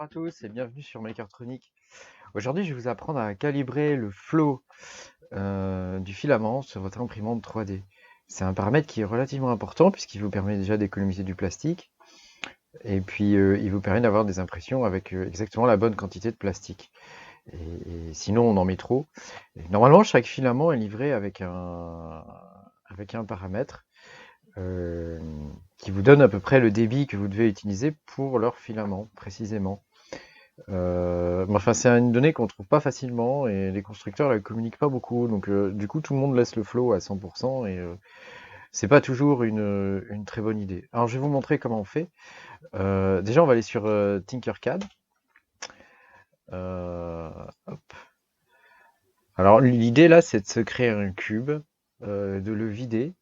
à tous et bienvenue sur Makertronic. Aujourd'hui, je vais vous apprendre à calibrer le flow du filament sur votre imprimante 3D. C'est un paramètre qui est relativement important puisqu'il vous permet déjà d'économiser du plastique et puis il vous permet d'avoir des impressions avec exactement la bonne quantité de plastique. Et sinon, on en met trop. Et normalement, chaque filament est livré avec un paramètre euh, qui vous donne à peu près le débit que vous devez utiliser pour leur filament, précisément. Mais enfin, c'est une donnée qu'on trouve pas facilement et les constructeurs la communiquent pas beaucoup. Donc, du coup, tout le monde laisse le flow à 100% et c'est pas toujours une très bonne idée. Alors, je vais vous montrer comment on fait. Déjà, on va aller sur Tinkercad. Euh, hop. Alors, l'idée là, c'est de se créer un cube, de le vider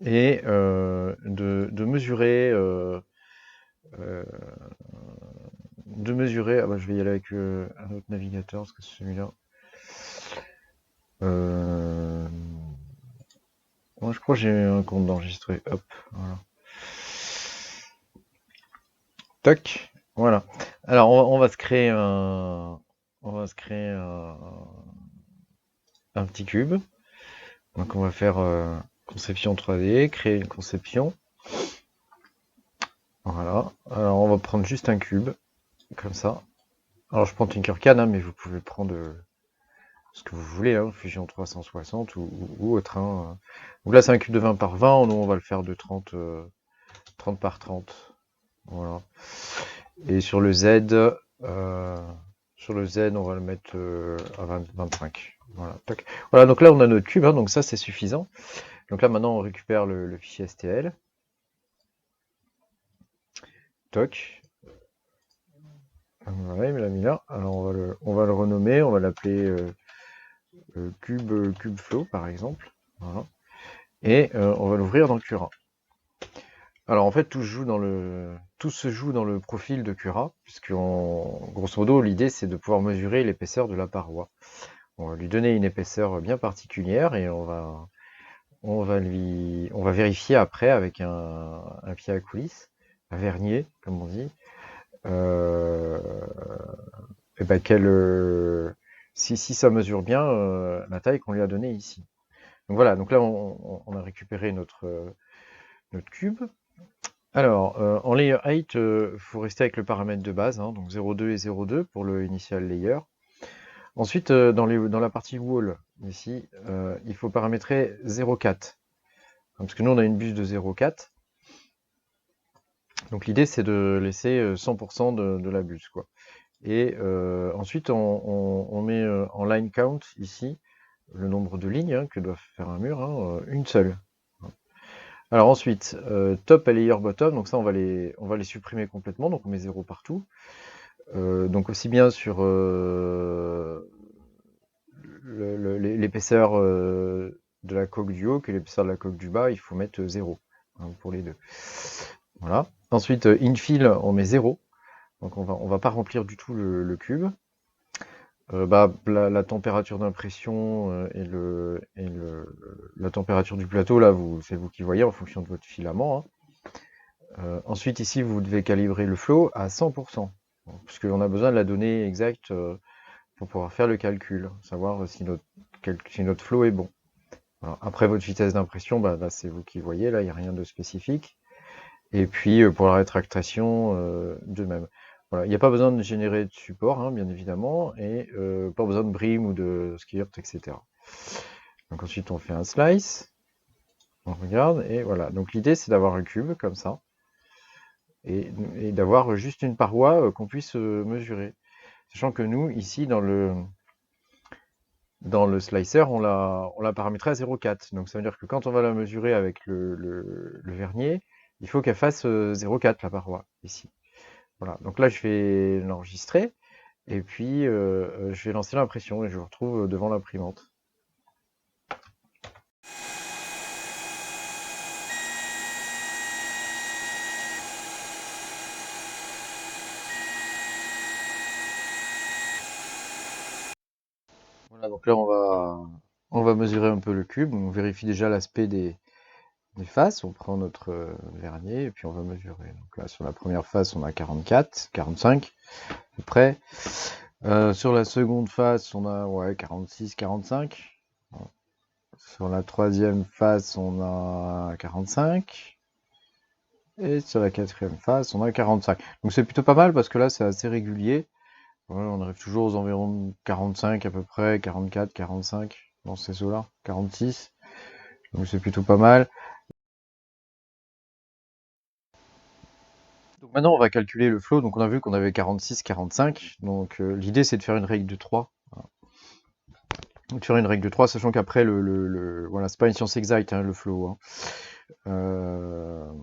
et de mesurer. Euh, Ah bah, je vais y aller avec un autre navigateur parce que celui-là. Euh, Moi, je crois que j'ai un compte d'enregistré. Hop, voilà. Toc, voilà. Alors, on va se créer un petit cube. Donc, on va faire conception 3D, créer une conception. Voilà. Alors, on va prendre juste un cube, comme ça. Alors, je prends Tinkercad, hein, mais vous pouvez prendre ce que vous voulez, hein, Fusion 360 ou autre. Hein. Donc là, c'est un cube de 20 par 20. Nous, on va le faire de 30 par 30. Voilà. Et euh, sur le Z, on va le mettre à 25. Voilà, tac. Voilà, donc là on a notre cube, hein, donc ça c'est suffisant. Donc là maintenant on récupère le fichier STL. Toc. Voilà, il me l'a mis là. Alors on va le renommer, on va l'appeler cube flow par exemple. Voilà. Et on va l'ouvrir dans Cura. Alors en fait tout se joue dans le profil de Cura, puisque grosso modo l'idée c'est de pouvoir mesurer l'épaisseur de la paroi. On va lui donner une épaisseur bien particulière et on va vérifier après avec un pied à coulisse, un vernier, comme on dit, euh, et ben si ça mesure bien la taille qu'on lui a donnée ici. Donc voilà, donc là on a récupéré notre cube. Alors, en layer height, faut rester avec le paramètre de base, hein, donc 0,2 et 0,2 pour le initial layer. Ensuite, dans la partie wall, ici, il faut paramétrer 0,4. Parce que nous, on a une buse de 0,4. Donc l'idée, c'est de laisser 100% de la buse, quoi. Et ensuite, on met en line count, ici, le nombre de lignes hein, que doit faire un mur, hein, une seule. Alors ensuite, top et layer bottom, donc ça, on va les supprimer complètement, donc on met 0 partout. Donc aussi bien sur l'épaisseur de la coque du haut que l'épaisseur de la coque du bas, il faut mettre 0 hein, pour les deux. Voilà. Ensuite, infill, on met 0. Donc on va pas remplir du tout le cube. La température d'impression la température du plateau, là, c'est vous qui voyez en fonction de votre filament. Hein. Ensuite, ici, vous devez calibrer le flow à 100%, puisqu'on a besoin de la donnée exacte pour pouvoir faire le calcul, savoir si notre flow est bon. Alors, après, votre vitesse d'impression, là, c'est vous qui voyez, là, il n'y a rien de spécifique. Et puis, pour la rétractation, de même. Voilà, il n'y a pas besoin de générer de support, hein, bien évidemment, et pas besoin de brim ou de skirt, etc. Donc ensuite, on fait un slice, on regarde, et voilà. Donc l'idée, c'est d'avoir un cube, comme ça, et d'avoir juste une paroi qu'on puisse mesurer. Sachant que nous, ici, dans le slicer, on l'a paramétré à 0,4. Donc ça veut dire que quand on va la mesurer avec le vernier, il faut qu'elle fasse 0,4 la paroi, ici. Voilà, donc là je vais l'enregistrer, et puis je vais lancer l'impression, et je vous retrouve devant l'imprimante. Voilà, donc là on va mesurer un peu le cube, on vérifie déjà l'aspect des faces, on prend notre vernier et puis on va mesurer. Donc là, sur la première face, on a 44, 45 à peu près. Sur la seconde face, on a ouais, 46, 45. Sur la troisième face, on a 45. Et sur la quatrième face, on a 45. Donc c'est plutôt pas mal parce que là, c'est assez régulier. Ouais, on arrive toujours aux environs de 45 à peu près, 44, 45 dans ces eaux-là, 46. Donc c'est plutôt pas mal. Donc maintenant, on va calculer le flow. Donc on a vu qu'on avait 46, 45. Donc l'idée, c'est de faire une règle de 3. Donc faire une règle de 3, sachant qu'après, voilà, c'est pas une science exacte, hein, le flow. Hein.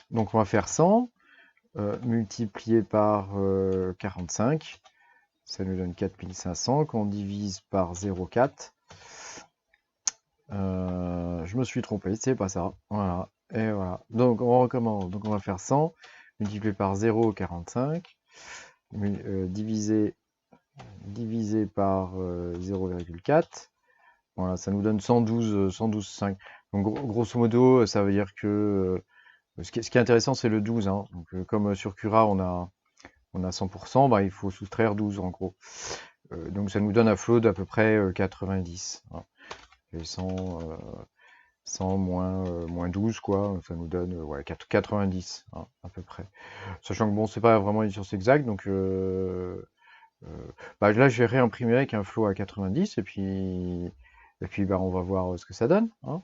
Donc on va faire 100 multiplié par 45. Ça nous donne 4500 qu'on divise par 0,4. Je me suis trompé, c'est pas ça. Voilà. Et voilà. Donc on recommence. Donc on va faire 100 multiplié par 0,45 divisé par 0,4. Voilà, ça nous donne 112,5. Donc grosso modo, ça veut dire que ce qui est intéressant, c'est le 12. Hein. Donc comme sur Cura, on a 100%, bah, il faut soustraire 12 en gros. Donc ça nous donne un flow d'à peu près 90. Hein. Et 100 moins 12, quoi, ça nous donne ouais, 90, hein, à peu près. Sachant que bon, c'est pas vraiment une science exacte, donc bah, là, je vais réimprimer avec un flow à 90, et puis bah, on va voir ce que ça donne. Hein.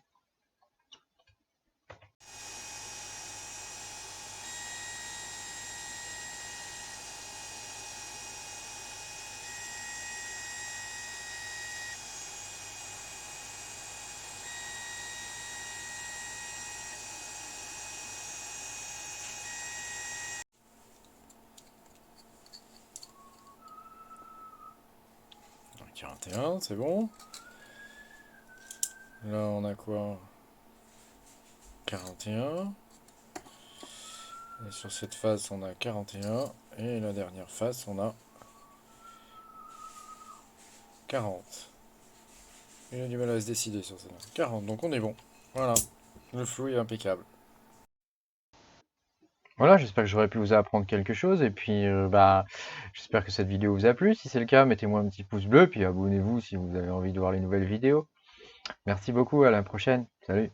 Donc, 41, c'est bon. Là, on a quoi? 41. Et sur cette face, on a 41. Et la dernière face, on a 40. Il a du mal à se décider sur celle-là. 40, donc on est bon. Voilà, le flou est impeccable. Voilà, j'espère que j'aurais pu vous apprendre quelque chose, et puis bah, j'espère que cette vidéo vous a plu. Si c'est le cas, mettez-moi un petit pouce bleu, puis abonnez-vous si vous avez envie de voir les nouvelles vidéos. Merci beaucoup, à la prochaine. Salut.